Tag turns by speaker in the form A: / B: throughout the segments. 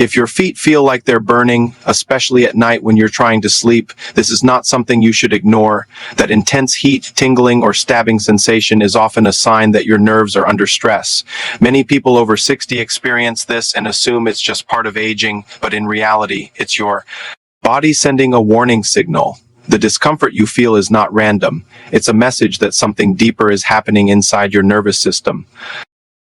A: If your feet feel like they're burning, especially at night when you're trying to sleep, this is not something you should ignore. That intense heat, tingling, or stabbing sensation is often a sign that your nerves are under stress. Many people over 60 experience this and assume it's just part of aging, but in reality, it's your body sending a warning signal. The discomfort you feel is not random. It's a message that something deeper is happening inside your nervous system.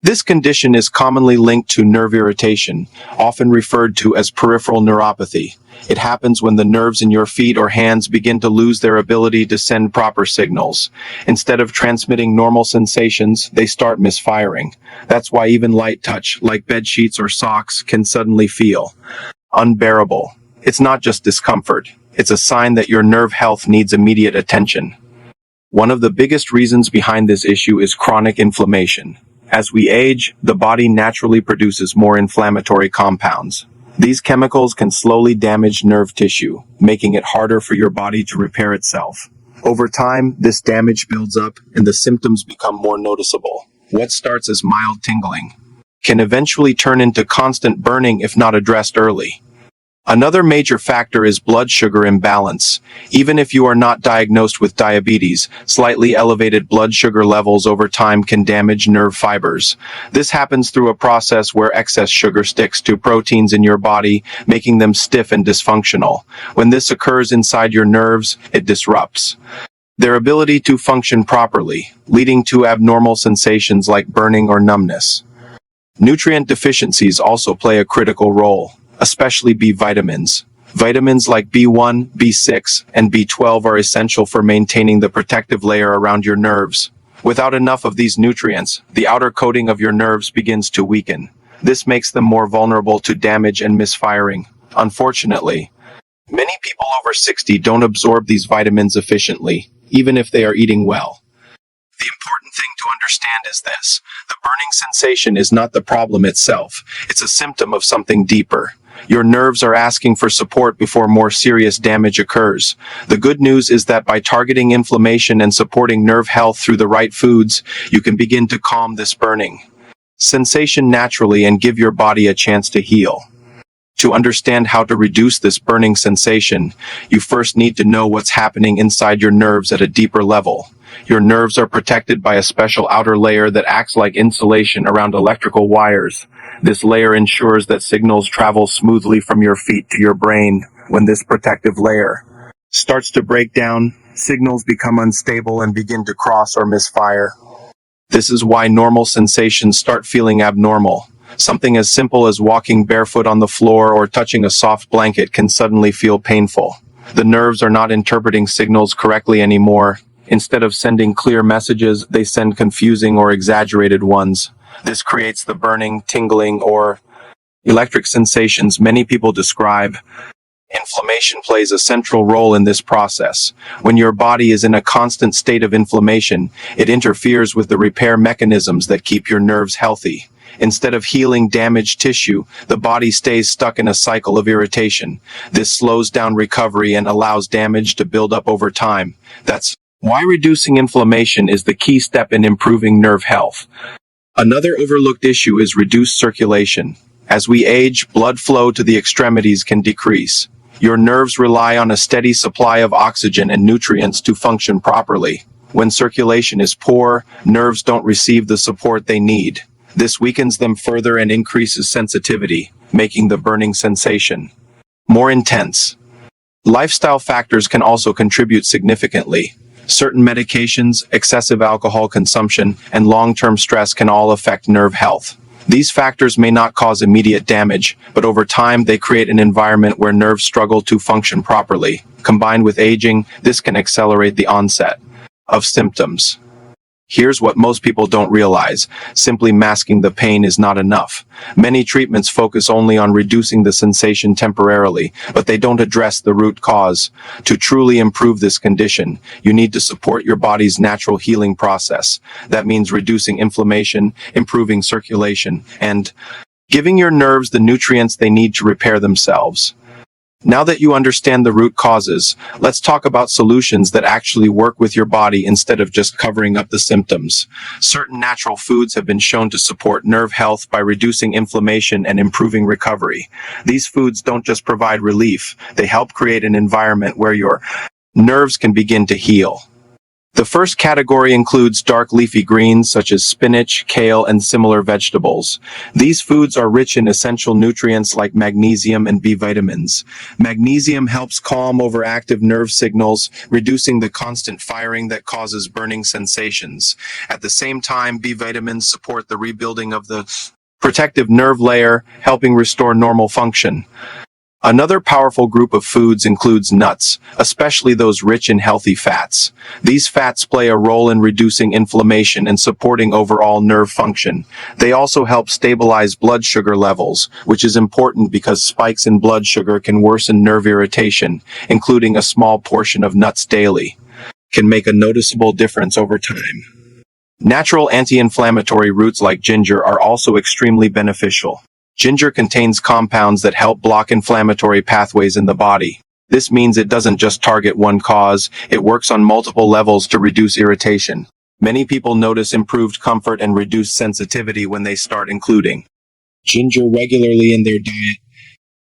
A: This condition is commonly linked to nerve irritation, often referred to as peripheral neuropathy. It happens when the nerves in your feet or hands begin to lose their ability to send proper signals. Instead of transmitting normal sensations, they start misfiring. That's why even light touch, like bed sheets or socks, can suddenly feel unbearable. It's not just discomfort. It's a sign that your nerve health needs immediate attention. One of the biggest reasons behind this issue is chronic inflammation. As we age, the body naturally produces more inflammatory compounds. These chemicals can slowly damage nerve tissue, making it harder for your body to repair itself. Over time, this damage builds up and the symptoms become more noticeable. What starts as mild tingling can eventually turn into constant burning if not addressed early. Another major factor is blood sugar imbalance. Even if you are not diagnosed with diabetes, slightly elevated blood sugar levels over time can damage nerve fibers. This happens through a process where excess sugar sticks to proteins in your body, making them stiff and dysfunctional. When this occurs inside your nerves, it disrupts their ability to function properly, leading to abnormal sensations like burning or numbness. Nutrient deficiencies also play a critical role, especially B vitamins. Vitamins like B1, B6, and B12 are essential for maintaining the protective layer around your nerves. Without enough of these nutrients, the outer coating of your nerves begins to weaken. This makes them more vulnerable to damage and misfiring. Unfortunately, many people over 60 don't absorb these vitamins efficiently, even if they are eating well. The important thing to understand is this: the burning sensation is not the problem itself. It's a symptom of something deeper. Your nerves are asking for support before more serious damage occurs. The good news is that by targeting inflammation and supporting nerve health through the right foods, you can begin to calm this burning sensation naturally and give your body a chance to heal. To understand how to reduce this burning sensation, you first need to know what's happening inside your nerves at a deeper level. Your nerves are protected by a special outer layer that acts like insulation around electrical wires. This layer ensures that signals travel smoothly from your feet to your brain. When this protective layer starts to break down, signals become unstable and begin to cross or misfire. This is why normal sensations start feeling abnormal. Something as simple as walking barefoot on the floor or touching a soft blanket can suddenly feel painful. The nerves are not interpreting signals correctly anymore. Instead of sending clear messages, they send confusing or exaggerated ones. This creates the burning, tingling, or electric sensations many people describe. Inflammation plays a central role in this process. When your body is in a constant state of inflammation, it interferes with the repair mechanisms that keep your nerves healthy. Instead of healing damaged tissue, the body stays stuck in a cycle of irritation. This slows down recovery and allows damage to build up over time. That's why reducing inflammation is the key step in improving nerve health. Another overlooked issue is reduced circulation. As we age, blood flow to the extremities can decrease. Your nerves rely on a steady supply of oxygen and nutrients to function properly. When circulation is poor, nerves don't receive the support they need. This weakens them further and increases sensitivity, making the burning sensation more intense. Lifestyle factors can also contribute significantly. Certain medications, excessive alcohol consumption, and long-term stress can all affect nerve health. These factors may not cause immediate damage, but over time they create an environment where nerves struggle to function properly. Combined with aging, this can accelerate the onset of symptoms. Here's what most people don't realize: simply masking the pain is not enough. Many treatments focus only on reducing the sensation temporarily, but they don't address the root cause. To truly improve this condition, you need to support your body's natural healing process. That means reducing inflammation, improving circulation, and giving your nerves the nutrients they need to repair themselves. Now that you understand the root causes, let's talk about solutions that actually work with your body instead of just covering up the symptoms. Certain natural foods have been shown to support nerve health by reducing inflammation and improving recovery. These foods don't just provide relief, they help create an environment where your nerves can begin to heal. The first category includes dark leafy greens such as spinach, kale, and similar vegetables. These foods are rich in essential nutrients like magnesium and B vitamins. Magnesium helps calm overactive nerve signals, reducing the constant firing that causes burning sensations. At the same time, B vitamins support the rebuilding of the protective nerve layer, helping restore normal function. Another powerful group of foods includes nuts, especially those rich in healthy fats. These fats play a role in reducing inflammation and supporting overall nerve function. They also help stabilize blood sugar levels, which is important because spikes in blood sugar can worsen nerve irritation. Including a small portion of nuts daily can make a noticeable difference over time. Natural anti-inflammatory roots like ginger are also extremely beneficial. Ginger contains compounds that help block inflammatory pathways in the body. This means it doesn't just target one cause, it works on multiple levels to reduce irritation. Many people notice improved comfort and reduced sensitivity when they start including ginger regularly in their diet.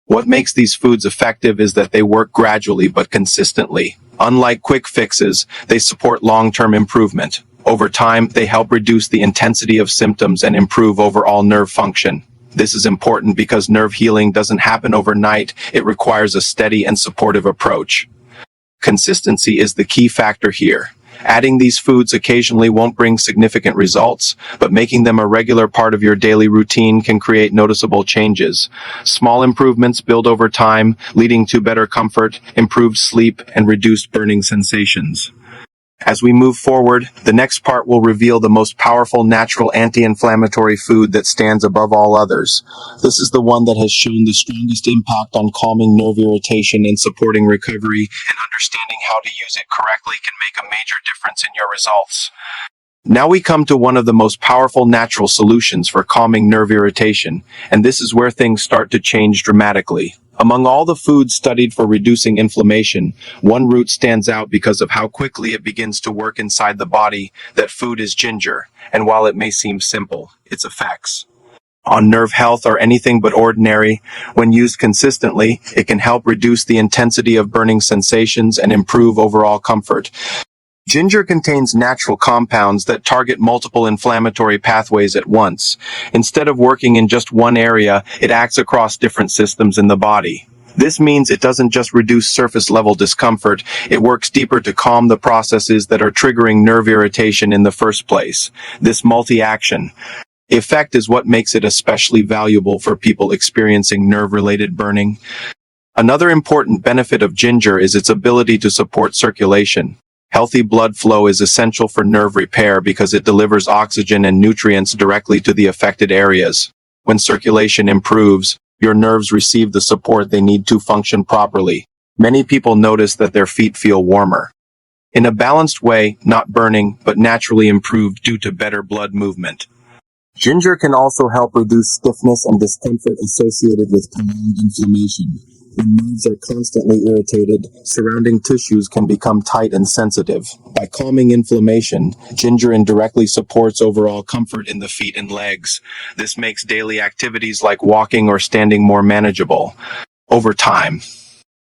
A: What makes these foods effective is that they work gradually but consistently. Unlike quick fixes, they support long-term improvement. Over time, they help reduce the intensity of symptoms and improve overall nerve function. This is important because nerve healing doesn't happen overnight, it requires a steady and supportive approach. Consistency is the key factor here. Adding these foods occasionally won't bring significant results, but making them a regular part of your daily routine can create noticeable changes. Small improvements build over time, leading to better comfort, improved sleep, and reduced burning sensations. As we move forward, the next part will reveal the most powerful natural anti-inflammatory food that stands above all others. This is the one that has shown the strongest impact on calming nerve irritation and supporting recovery, and understanding how to use it correctly can make a major difference in your results. Now we come to one of the most powerful natural solutions for calming nerve irritation, and this is where things start to change dramatically. Among all the foods studied for reducing inflammation, one root stands out because of how quickly it begins to work inside the body. That food is ginger, and while it may seem simple, its effects on nerve health are anything but ordinary. When used consistently, it can help reduce the intensity of burning sensations and improve overall comfort. Ginger contains natural compounds that target multiple inflammatory pathways at once. Instead of working in just one area, it acts across different systems in the body. This means it doesn't just reduce surface-level discomfort, it works deeper to calm the processes that are triggering nerve irritation in the first place. This multi-action effect is what makes it especially valuable for people experiencing nerve-related burning. Another important benefit of ginger is its ability to support circulation. Healthy blood flow is essential for nerve repair because it delivers oxygen and nutrients directly to the affected areas. When circulation improves, your nerves receive the support they need to function properly. Many people notice that their feet feel warmer in a balanced way, not burning, but naturally improved due to better blood movement. Ginger can also help reduce stiffness and discomfort associated with prolonged inflammation. When nerves are constantly irritated, surrounding tissues can become tight and sensitive. By calming inflammation, ginger indirectly supports overall comfort in the feet and legs. This makes daily activities like walking or standing more manageable. Over time,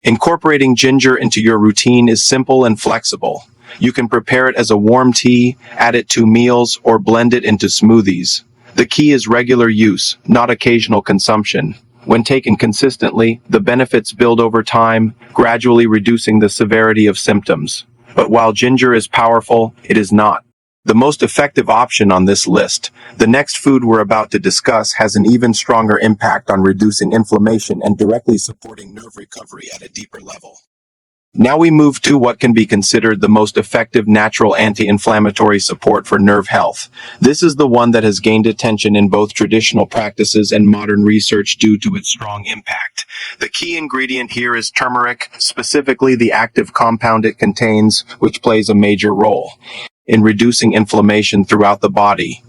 A: incorporating ginger into your routine is simple and flexible. You can prepare it as a warm tea, add it to meals, or blend it into smoothies. The key is regular use, not occasional consumption. When taken consistently, the benefits build over time, gradually reducing the severity of symptoms. But while ginger is powerful, it is not the most effective option on this list. The next food we're about to discuss has an even stronger impact on reducing inflammation and directly supporting nerve recovery at a deeper level. Now we move to what can be considered the most effective natural anti-inflammatory support for nerve health. This is the one that has gained attention in both traditional practices and modern research due to its strong impact. The key ingredient here is turmeric, specifically the active compound it contains, which plays a major role in reducing inflammation throughout the body.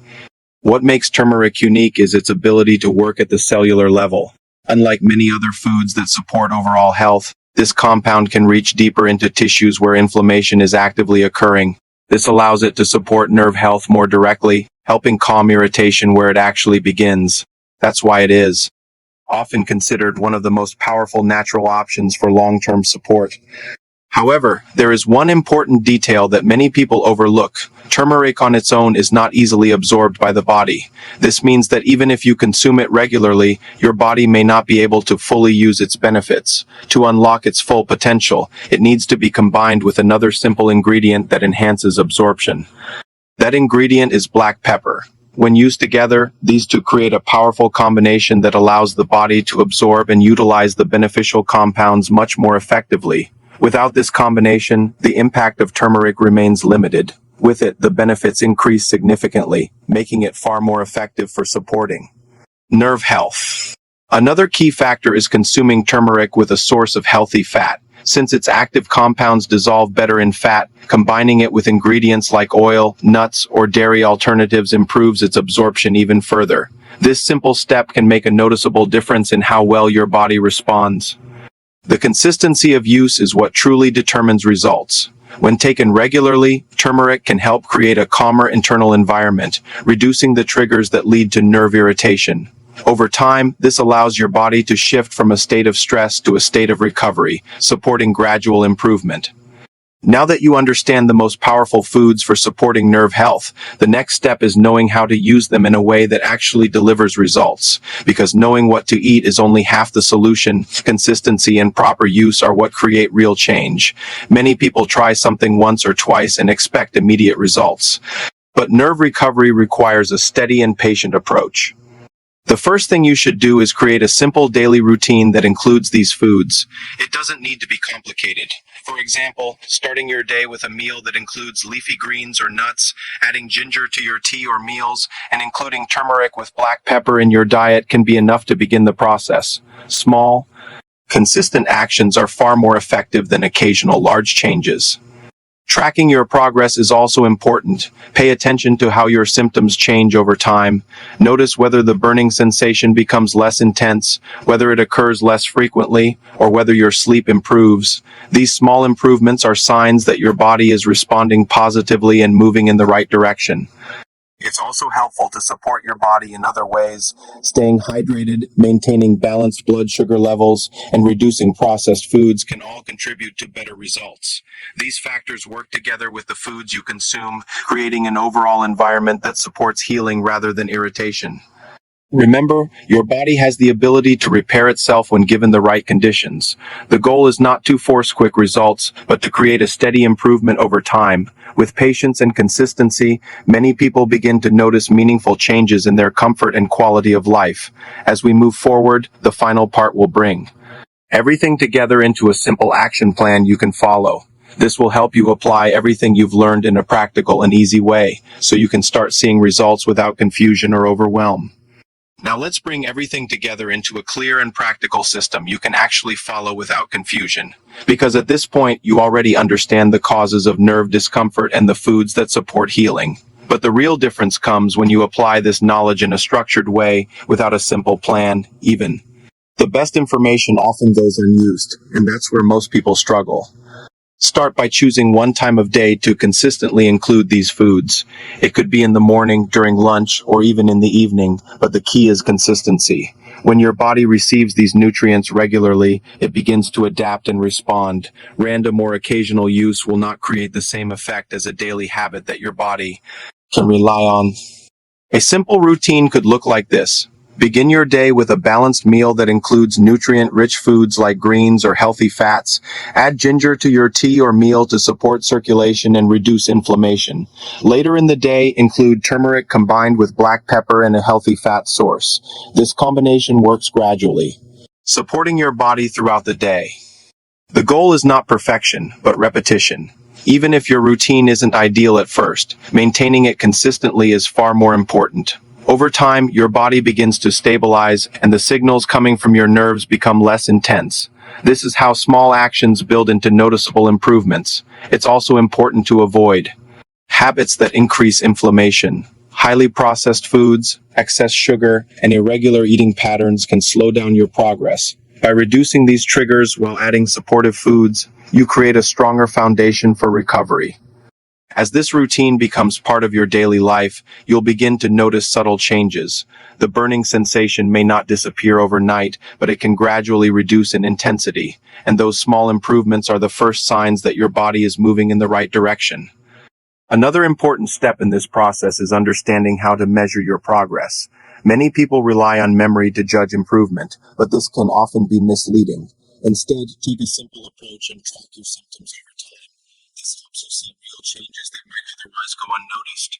A: What makes turmeric unique is its ability to work at the cellular level. Unlike many other foods that support overall health, this compound can reach deeper into tissues where inflammation is actively occurring. This allows it to support nerve health more directly, helping calm irritation where it actually begins. That's why it is often considered one of the most powerful natural options for long-term support. However, there is one important detail that many people overlook. Turmeric on its own is not easily absorbed by the body. This means that even if you consume it regularly, your body may not be able to fully use its benefits. To unlock its full potential, it needs to be combined with another simple ingredient that enhances absorption. That ingredient is black pepper. When used together, these two create a powerful combination that allows the body to absorb and utilize the beneficial compounds much more effectively. Without this combination, the impact of turmeric remains limited. With it, the benefits increase significantly, making it far more effective for supporting nerve health. Another key factor is consuming turmeric with a source of healthy fat. Since its active compounds dissolve better in fat, combining it with ingredients like oil, nuts, or dairy alternatives improves its absorption even further. This simple step can make a noticeable difference in how well your body responds. The consistency of use is what truly determines results. When taken regularly, turmeric can help create a calmer internal environment, reducing the triggers that lead to nerve irritation. Over time, this allows your body to shift from a state of stress to a state of recovery, supporting gradual improvement. Now that you understand the most powerful foods for supporting nerve health, the next step is knowing how to use them in a way that actually delivers results. Because knowing what to eat is only half the solution, consistency and proper use are what create real change. Many people try something once or twice and expect immediate results. But nerve recovery requires a steady and patient approach. The first thing you should do is create a simple daily routine that includes these foods. It doesn't need to be complicated. For example, starting your day with a meal that includes leafy greens or nuts, adding ginger to your tea or meals, and including turmeric with black pepper in your diet can be enough to begin the process. Small, consistent actions are far more effective than occasional large changes. Tracking your progress is also important. Pay attention to how your symptoms change over time. Notice whether the burning sensation becomes less intense, whether it occurs less frequently, or whether your sleep improves. These small improvements are signs that your body is responding positively and moving in the right direction. It's also helpful to support your body in other ways. Staying hydrated, maintaining balanced blood sugar levels, and reducing processed foods can all contribute to better results. These factors work together with the foods you consume, creating an overall environment that supports healing rather than irritation. Remember, your body has the ability to repair itself when given the right conditions. The goal is not to force quick results, but to create a steady improvement over time. With patience and consistency, many people begin to notice meaningful changes in their comfort and quality of life. As we move forward, the final part will bring everything together into a simple action plan you can follow. This will help you apply everything you've learned in a practical and easy way, so you can start seeing results without confusion or overwhelm. Now let's bring everything together into a clear and practical system you can actually follow without confusion. Because at this point, you already understand the causes of nerve discomfort and the foods that support healing. But the real difference comes when you apply this knowledge in a structured way without a simple plan, even. The best information often goes unused, and that's where most people struggle. Start by choosing one time of day to consistently include these foods. It could be in the morning, during lunch, or even in the evening, but the key is consistency. When your body receives these nutrients regularly, it begins to adapt and respond. Random or occasional use will not create the same effect as a daily habit that your body can rely on. A simple routine could look like this. Begin your day with a balanced meal that includes nutrient-rich foods like greens or healthy fats. Add ginger to your tea or meal to support circulation and reduce inflammation. Later in the day, include turmeric combined with black pepper and a healthy fat source. This combination works gradually, supporting your body throughout the day. The goal is not perfection, but repetition. Even if your routine isn't ideal at first, maintaining it consistently is far more important. Over time, your body begins to stabilize and the signals coming from your nerves become less intense. This is how small actions build into noticeable improvements. It's also important to avoid habits that increase inflammation. Highly processed foods, excess sugar, and irregular eating patterns can slow down your progress. By reducing these triggers while adding supportive foods, you create a stronger foundation for recovery. As this routine becomes part of your daily life, you'll begin to notice subtle changes. The burning sensation may not disappear overnight, but it can gradually reduce in intensity, and those small improvements are the first signs that your body is moving in the right direction. Another important step in this process is understanding how to measure your progress. Many people rely on memory to judge improvement, but this can often be misleading. Instead, take a simple approach and track your symptoms over time. This helps you see real changes that might otherwise go unnoticed.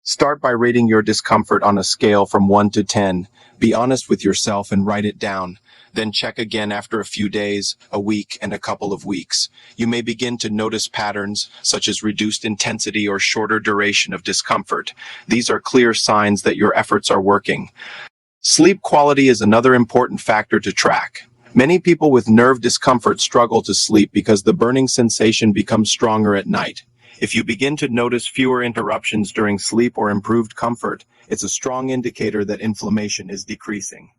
A: Start by rating your discomfort on a scale from 1 to 10. Be honest with yourself and write it down. Then check again after a few days, a week, and a couple of weeks. You may begin to notice patterns, such as reduced intensity or shorter duration of discomfort. These are clear signs that your efforts are working. Sleep quality is another important factor to track. Many people with nerve discomfort struggle to sleep because the burning sensation becomes stronger at night. If you begin to notice fewer interruptions during sleep or improved comfort, it's a strong indicator that inflammation is decreasing.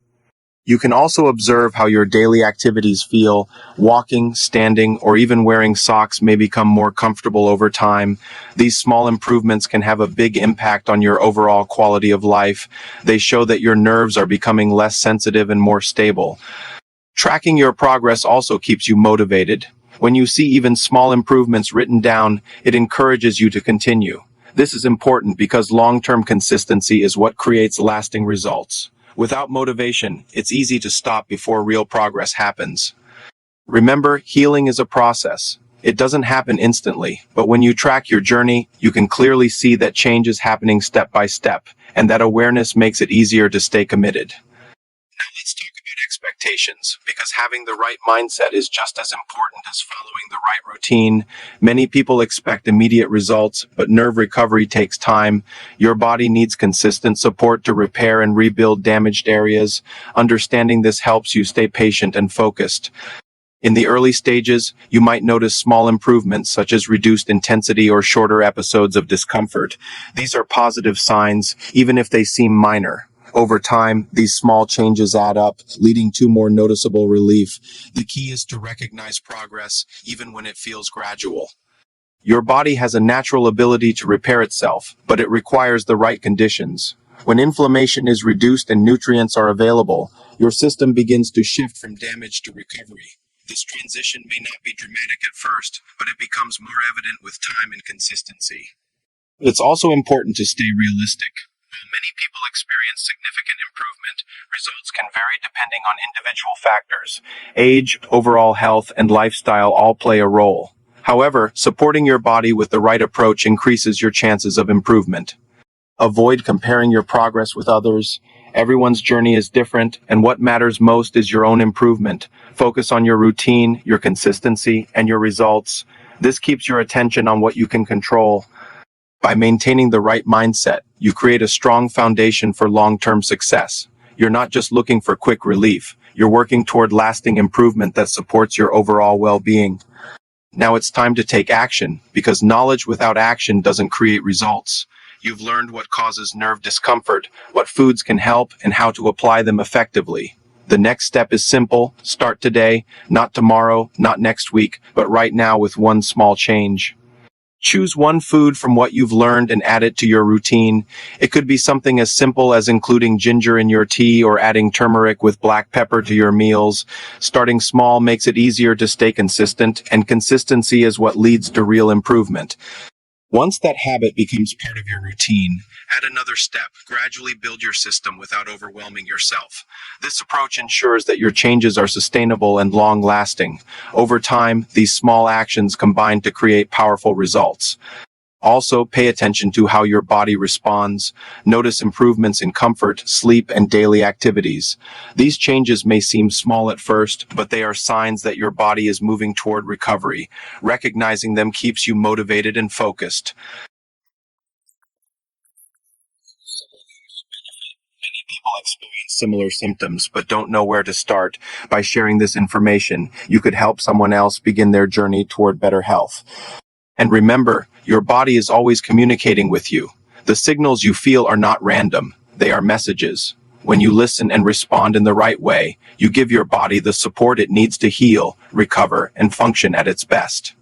A: You can also observe how your daily activities feel. Walking, standing, or even wearing socks may become more comfortable over time. These small improvements can have a big impact on your overall quality of life. They show that your nerves are becoming less sensitive and more stable. Tracking your progress also keeps you motivated. When you see even small improvements written down, it encourages you to continue. This is important because long-term consistency is what creates lasting results. Without motivation, it's easy to stop before real progress happens. Remember, healing is a process. It doesn't happen instantly, but when you track your journey, you can clearly see that change is happening step by step, and that awareness makes it easier to stay committed. Now let's talk about expectations, because having the right mindset is just as important as following the right routine. Many people expect immediate results, but nerve recovery takes time. Your body needs consistent support to repair and rebuild damaged areas. Understanding this helps you stay patient and focused. In the early stages, you might notice small improvements such as reduced intensity or shorter episodes of discomfort. These are positive signs, even if they seem minor. Over time, these small changes add up, leading to more noticeable relief. The key is to recognize progress, even when it feels gradual. Your body has a natural ability to repair itself, but it requires the right conditions. When inflammation is reduced and nutrients are available, your system begins to shift from damage to recovery. This transition may not be dramatic at first, but it becomes more evident with time and consistency. It's also important to stay realistic. While many people experience significant improvement, results can vary depending on individual factors. Age, overall health, and lifestyle all play a role. However, supporting your body with the right approach increases your chances of improvement. Avoid comparing your progress with others. Everyone's journey is different, and what matters most is your own improvement. Focus on your routine, your consistency, and your results. This keeps your attention on what you can control. By maintaining the right mindset, you create a strong foundation for long-term success. You're not just looking for quick relief, you're working toward lasting improvement that supports your overall well-being. Now it's time to take action, because knowledge without action doesn't create results. You've learned what causes nerve discomfort, what foods can help, and how to apply them effectively. The next step is simple. Start today, not tomorrow, not next week, but right now with one small change. Choose one food from what you've learned and add it to your routine. It could be something as simple as including ginger in your tea or adding turmeric with black pepper to your meals. Starting small makes it easier to stay consistent, and consistency is what leads to real improvement. Once that habit becomes part of your routine, add another step. Gradually build your system without overwhelming yourself. This approach ensures that your changes are sustainable and long-lasting. Over time, these small actions combine to create powerful results. Also, pay attention to how your body responds. Notice improvements in comfort, sleep, and daily activities. These changes may seem small at first, but they are signs that your body is moving toward recovery. Recognizing them keeps you motivated and focused. Many people experience similar symptoms but don't know where to start. By sharing this information, you could help someone else begin their journey toward better health. And remember, your body is always communicating with you. The signals you feel are not random. They are messages. When you listen and respond in the right way, you give your body the support it needs to heal, recover, and function at its best.